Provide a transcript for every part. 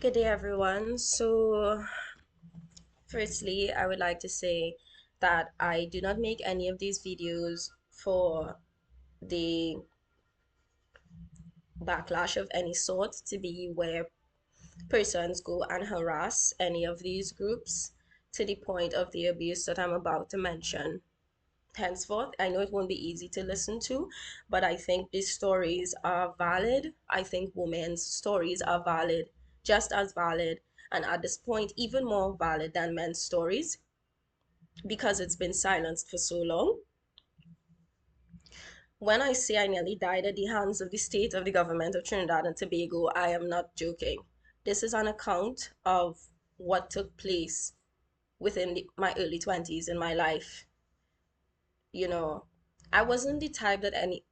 Good day, everyone. Firstly, I would like to say that I do not make any of these videos for the backlash of any sort to be where persons go and harass any of these groups to the point of the abuse that I'm about to mention. Henceforth, I know it won't be easy to listen to, but I think these stories are valid. I think women's stories are valid, just as valid, and at this point, even more valid than men's stories because it's been silenced for so long. When I say I nearly died at the hands of the state of the government of Trinidad and Tobago, I am not joking. This is an account of what took place within my early 20s in my life. you know I wasn't the type that any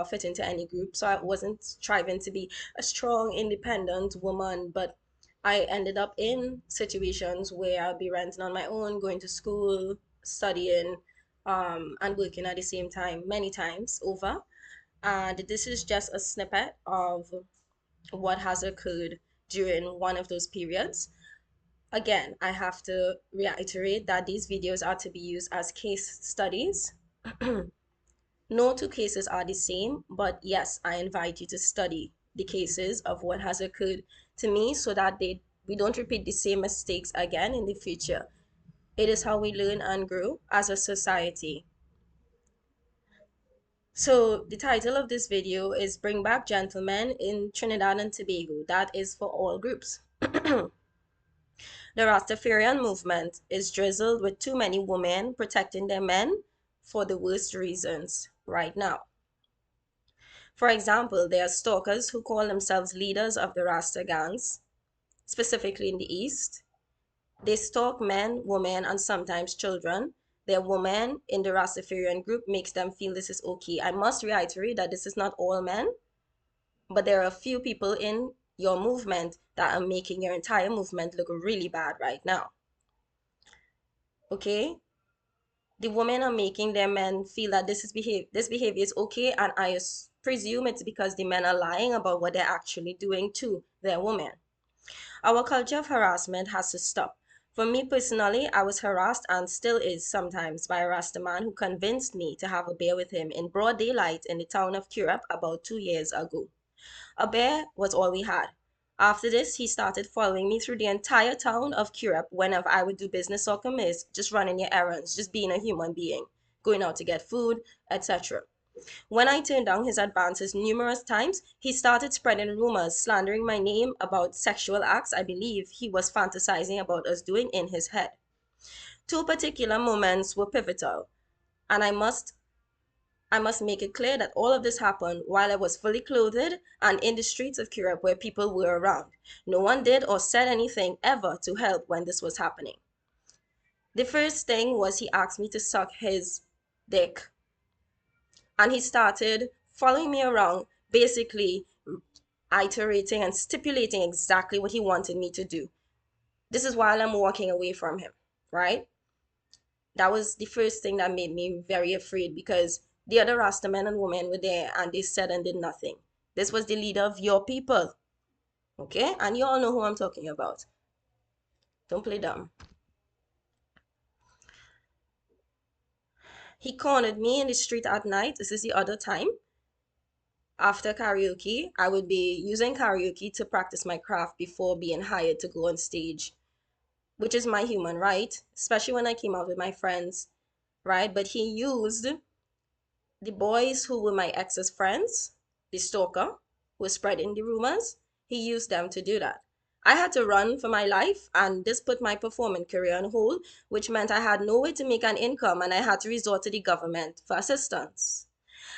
fit into any group, so I wasn't striving to be a strong independent woman, but I ended up in situations where I'll be renting on my own, going to school, studying, and working at the same time many times over. And this is just a snippet of what has occurred during one of those periods. Again, I have to reiterate that these videos are to be used as case studies. No two cases are the same, but yes, I invite you to study the cases of what has occurred to me so that we don't repeat the same mistakes again in the future. It is how we learn and grow as a society. So the title of this video is Bring Back Gentlemen in Trinidad and Tobago. That is for all groups. The Rastafarian movement is drizzled with too many women protecting their men for the worst reasons right now. For example, there are stalkers who call themselves leaders of the Rasta gangs, specifically in the East. They stalk men, women, and sometimes children. Their women in the Rastafarian group makes them feel this is okay. I must reiterate that this is not all men, but there are a few people in your movement that are making your entire movement look really bad right now. Okay? The women are making their men feel that this behavior is okay, and I presume it's because the men are lying about what they're actually doing to their women. Our culture of harassment has to stop. For me personally, I was harassed and still is sometimes by a Rasta man who convinced me to have a beer with him in broad daylight in the town of Curup about 2 years ago. A bear was all we had. After this, he started following me through the entire town of Curup whenever I would do business or commerce, just running your errands, just being a human being, going out to get food, etc. When I turned down his advances numerous times, he started spreading rumors, slandering my name about sexual acts I believe he was fantasizing about us doing in his head. Two particular moments were pivotal, and I must make it clear that all of this happened while I was fully clothed and in the streets of Curup where people were around. No one did or said anything ever to help when this was happening. The first thing was he asked me to suck his dick, and he started following me around, basically iterating and stipulating exactly what he wanted me to do. This is while I'm walking away from him, right? That was the first thing that made me very afraid because the other Rasta men and women were there and they said and did nothing. This was the leader of your people, okay? And you all know who I'm talking about. Don't play dumb. He cornered me in the street at night. This is the other time. After karaoke, I would be using karaoke to practice my craft before being hired to go on stage, which is my human right, especially when I came out with my friends, right? But he used the boys who were my ex's friends, the stalker who was spreading the rumors. He used them to do that. I had to run for my life, and this put my performing career on hold, which meant I had no way to make an income and I had to resort to the government for assistance.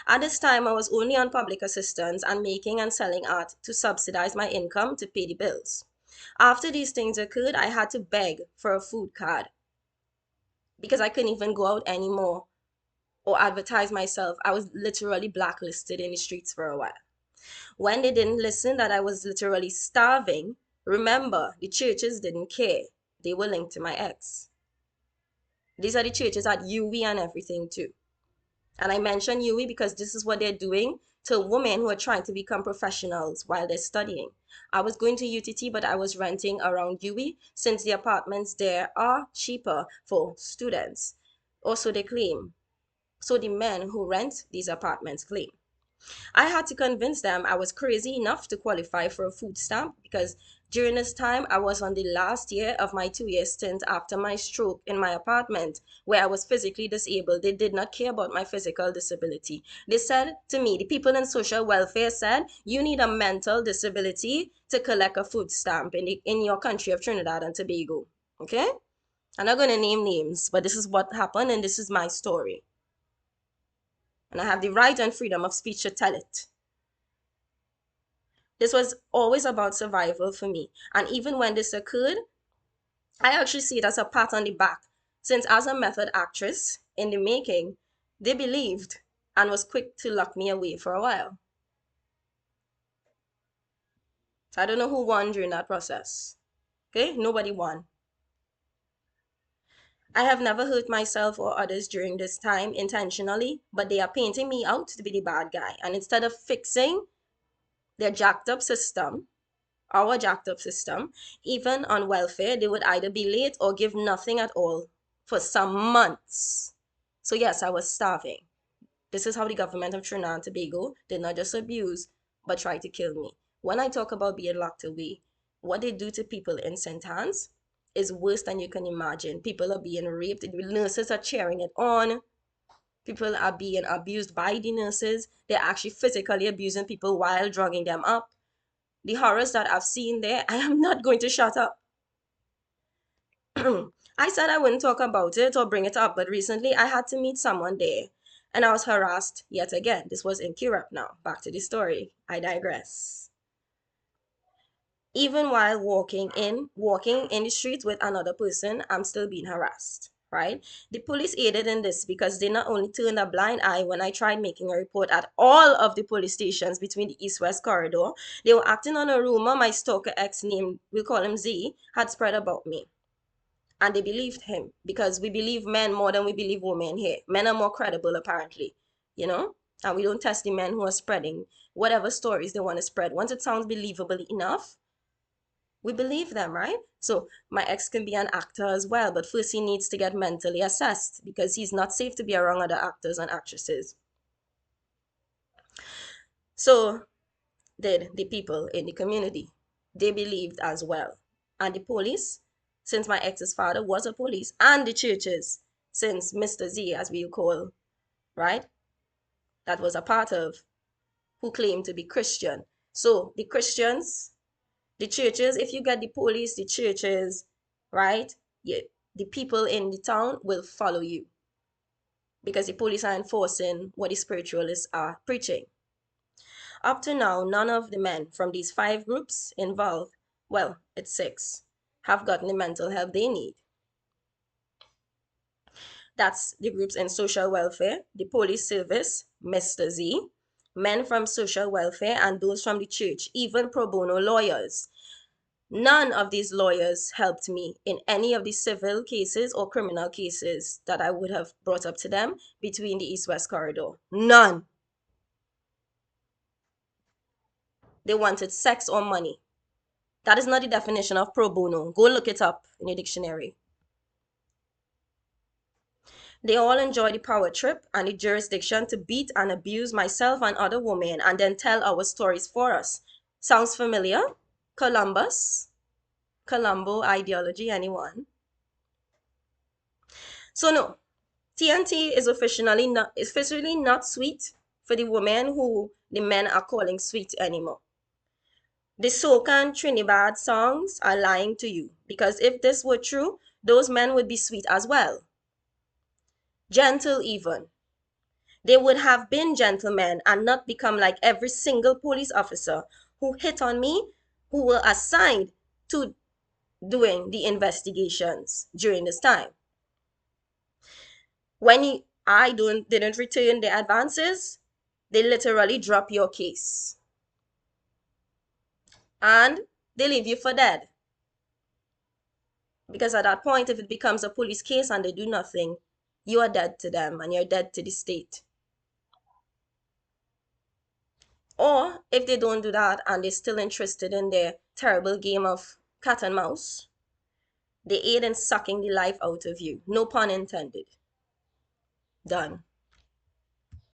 At this time, I was only on public assistance and making and selling art to subsidize my income to pay the bills. After these things occurred, I had to beg for a food card because I couldn't even go out anymore or advertise myself. I was literally blacklisted in the streets for a while. When they didn't listen that I was literally starving, remember, the churches didn't care. They were linked to my ex. These are the churches at UWI and everything too. And I mention UWI because this is what they're doing to women who are trying to become professionals while they're studying. I was going to UTT, but I was renting around UWI since the apartments there are cheaper for students. Also, they claim. So the men who rent these apartments claim. I had to convince them I was crazy enough to qualify for a food stamp because during this time I was on the last year of my 2 year stint after my stroke in my apartment where I was physically disabled. They did not care about my physical disability. They said to me, the people in social welfare said, you need a mental disability to collect a food stamp in your country of Trinidad and Tobago. Okay? I'm not going to name names, but this is what happened and this is my story. And I have the right and freedom of speech to tell it. This was always about survival for me. And even when this occurred, I actually see it as a pat on the back. Since as a method actress in the making, they believed and was quick to lock me away for a while. So I don't know who won during that process. Okay, nobody won. I have never hurt myself or others during this time intentionally, but they are painting me out to be the bad guy. And instead of fixing their jacked up system, our jacked up system, even on welfare, they would either be late or give nothing at all for some months. So yes, I was starving. This is how the government of Trinidad and Tobago did not just abuse, but try to kill me. When I talk about being locked away, what they do to people in St. Anne's is worse than you can imagine. People are being raped. The nurses are cheering it on. People are being abused by the nurses. They're actually physically abusing people while drugging them up. The horrors that I've seen there, I am not going to shut up. I said I wouldn't talk about it or bring it up, but recently I had to meet someone there and I was harassed yet again. This was in Kirap now. Back to the story. I digress. Even while walking in the street with another person, I'm still being harassed, right? The police aided in this because they not only turned a blind eye when I tried making a report at all of the police stations between the east-west corridor, they were acting on a rumor my stalker ex named, we'll call him Z, had spread about me. And they believed him because we believe men more than we believe women here. Men are more credible, apparently, you know? And we don't test the men who are spreading whatever stories they want to spread. Once it sounds believable enough, we believe them, right? So my ex can be an actor as well, but first he needs to get mentally assessed because he's not safe to be around other actors and actresses. So did the people in the community. They believed as well. And the police, since my ex's father was a police, and the churches, since Mr. Z, as we call, right, that was a part of, who claimed to be Christian. So the Christians, the churches, if you get the police, the churches, right, yeah, the people in the town will follow you because the police are enforcing what the spiritualists are preaching. Up to now, none of the men from these 5 groups involved, well, it's 6, have gotten the mental help they need. That's the groups in social welfare, the police service, Mr. Z, men from social welfare, and those from the church, even pro bono lawyers. None of these lawyers helped me in any of the civil cases or criminal cases that I would have brought up to them between the East-West corridor. None. They wanted sex or money. That is not the definition of pro bono. Go look it up in the dictionary. They all enjoy the power trip and the jurisdiction to beat and abuse myself and other women and then tell our stories for us. Sounds familiar? Columbus? Colombo ideology, anyone? So no, TNT is officially not sweet for the women who the men are calling sweet anymore. The soca and Trinidad songs are lying to you because if this were true, those men would be sweet as well. Gentle even. They would have been gentlemen and not become like every single police officer who hit on me, who were assigned to doing the investigations during this time. When I didn't return the advances, they literally drop your case. And they leave you for dead. Because at that point, if it becomes a police case and they do nothing, you are dead to them and you're dead to the state. Or if they don't do that and they're still interested in their terrible game of cat and mouse, they aid in sucking the life out of you. No pun intended. Done.